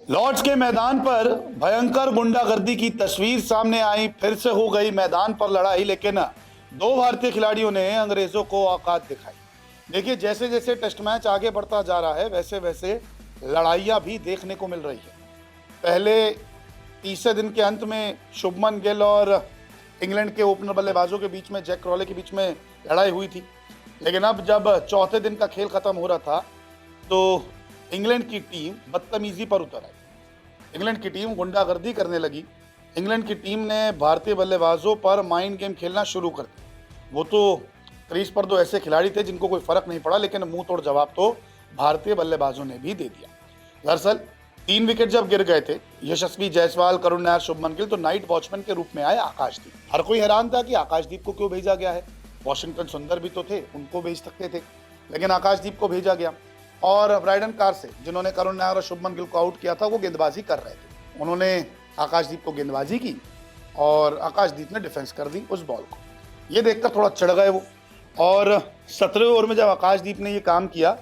Lord's के मैदान पर भयंकर गुंडागर्दी की तस्वीर सामने आई। फिर से हो गई मैदान पर लड़ाई, लेकिन दो भारतीय खिलाड़ियों ने अंग्रेजों को औकात दिखाई। देखिए, जैसे जैसे टेस्ट मैच आगे बढ़ता जा रहा है वैसे वैसे लड़ाइयां भी देखने को मिल रही है। पहले तीसरे दिन के अंत में शुभमन गिल और इंग्लैंड के ओपनर बल्लेबाजों के बीच में, जैक क्रॉले के बीच में लड़ाई हुई थी, लेकिन अब जब चौथे दिन का खेल खत्म हो रहा था तो इंग्लैंड की टीम बदतमीजी पर उतर आई। इंग्लैंड की टीम गुंडागर्दी करने लगी। इंग्लैंड की टीम ने भारतीय बल्लेबाजों पर माइंड गेम खेलना शुरू कर दिया। वो तो क्रीज पर तो ऐसे खिलाड़ी थे जिनको कोई फर्क नहीं पड़ा, लेकिन मुंह तोड़ जवाब तो भारतीय बल्लेबाजों ने भी दे दिया। दरअसल 3 विकेट जब गिर गए थे यशस्वी जायसवाल, करुण नायर, शुभमन गिल, तो नाइट वॉचमैन के रूप में आए आकाशदीप। हर कोई हैरान था कि आकाशदीप को क्यों भेजा गया है। वॉशिंगटन सुंदर भी तो थे, उनको भेज सकते थे, लेकिन आकाशदीप को भेजा गया। और ब्राइडन कार्से, जिन्होंने करुण नायर और शुभमन गिल को आउट किया था, वो गेंदबाजी कर रहे थे। उन्होंने आकाशदीप को गेंदबाजी की और आकाशदीप ने डिफेंस कर दी उस बॉल को। ये देखकर थोड़ा चिढ़ गए वो, और 17वें ओवर में जब आकाशदीप ने ये काम किया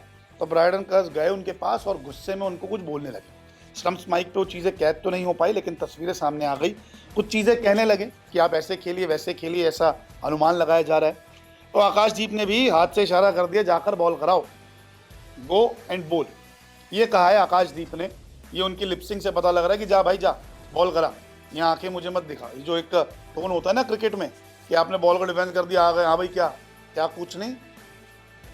तो ब्राइडन कार्स गए उनके पास और गुस्से में उनको कुछ बोलने लगे। स्टम्प्स माइक पे वो चीज़ें कैद तो नहीं हो पाई, लेकिन तस्वीरें सामने आ गई। कुछ चीज़ें कहने लगे कि आप ऐसे खेलिए, वैसे खेलिए, ऐसा अनुमान लगाया जा रहा है। तो आकाशदीप ने भी हाथ से इशारा कर दिया, जाकर बॉल कराओ, गो एंड बोल, ये कहा है आकाशदीप ने। ये उनकी लिपसिंग से पता लग रहा है कि जा भाई जा, बॉल करा, यहाँ आके मुझे मत दिखा। ये जो एक टोन होता है ना क्रिकेट में कि आपने बॉल को डिफेंस कर दिया, आ गए, हाँ भाई क्या क्या, कुछ नहीं,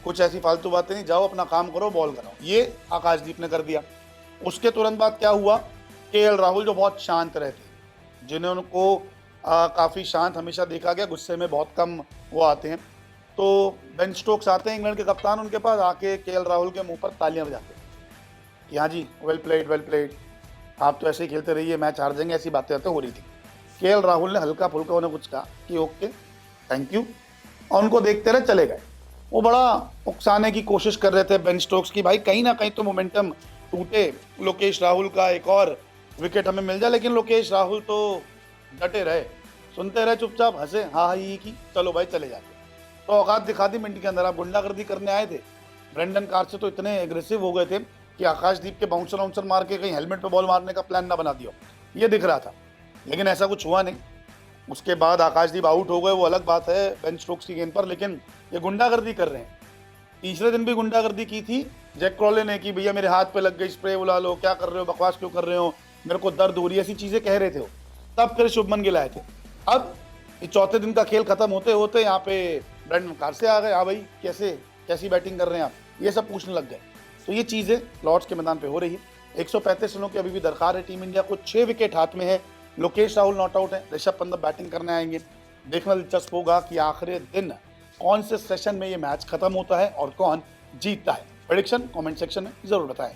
कुछ ऐसी फालतू बातें नहीं, जाओ अपना काम करो, बॉल कराओ, ये आकाशदीप ने कर दिया। उसके तुरंत बाद क्या हुआ, केएल राहुल जो बहुत शांत रहते, जिन्हें उनको काफ़ी शांत हमेशा देखा गया, गुस्से में बहुत कम वो आते हैं, तो बेन स्टोक्स आते हैं इंग्लैंड के कप्तान, उनके पास आके केएल राहुल के मुंह पर तालियां बजाते हैं कि हाँ जी, वेल प्लेड, आप तो ऐसे ही खेलते रहिए, मैच हार जाएंगे, ऐसी बातें हो रही थी। केएल राहुल ने हल्का फुल्का उन्हें कुछ कहा कि ओके थैंक यू, और उनको देखते रहे, चले गए। वो बड़ा उकसाने की कोशिश कर रहे थे बेन स्टोक्स की, भाई कहीं ना कहीं तो मोमेंटम टूटे, लोकेश राहुल का एक और विकेट हमें मिल जाए, लेकिन लोकेश राहुल तो डटे रहे, सुनते रहे, चुपचाप हंसे, हाँ हाँ ये की, चलो भाई चले जाते। तो औकात दिखा दी मिनट के अंदर, आप गुंडागर्दी करने आए थे। ब्रेंडन कार्से तो इतने एग्रेसिव हो गए थे कि आकाशदीप के बाउंसर वाउंसर मार के कहीं हेलमेट पे बॉल मारने का प्लान ना बना दिया, ये दिख रहा था, लेकिन ऐसा कुछ हुआ नहीं। उसके बाद आकाशदीप आउट हो गए, वो अलग बात है बेन स्टोक्स की गेंद पर, लेकिन ये गुंडागर्दी कर रहे हैं। तीसरे दिन भी गुंडागर्दी की थी जैक क्रॉले ने कि भैया मेरे हाथ पे लग गई, स्प्रे बुला लो, क्या कर रहे हो, बकवास क्यों कर रहे हो, मेरे को दर्द हो रही है, ऐसी चीज़ें कह रहे थे वो। तब फिर शुभमन गिल आए थे। अब ये चौथे दिन का खेल खत्म होते होते यहाँ पे ब्रेंडन कार्से आ गए, हाँ भाई कैसे, कैसी बैटिंग कर रहे हैं आप, ये सब पूछने लग गए। तो ये चीज़ें लॉर्ड्स के मैदान पे हो रही है। 135 रनों की अभी भी दरकार है टीम इंडिया को, 6 विकेट हाथ में है। लोकेश राहुल नॉट आउट है, ऋषभ पंत बैटिंग करने आएंगे। देखना दिलचस्प होगा कि आखिरी दिन कौन से सेशन में ये मैच खत्म होता है और कौन जीतता है। प्रेडिक्शन कमेंट सेक्शन में जरूर बताएं।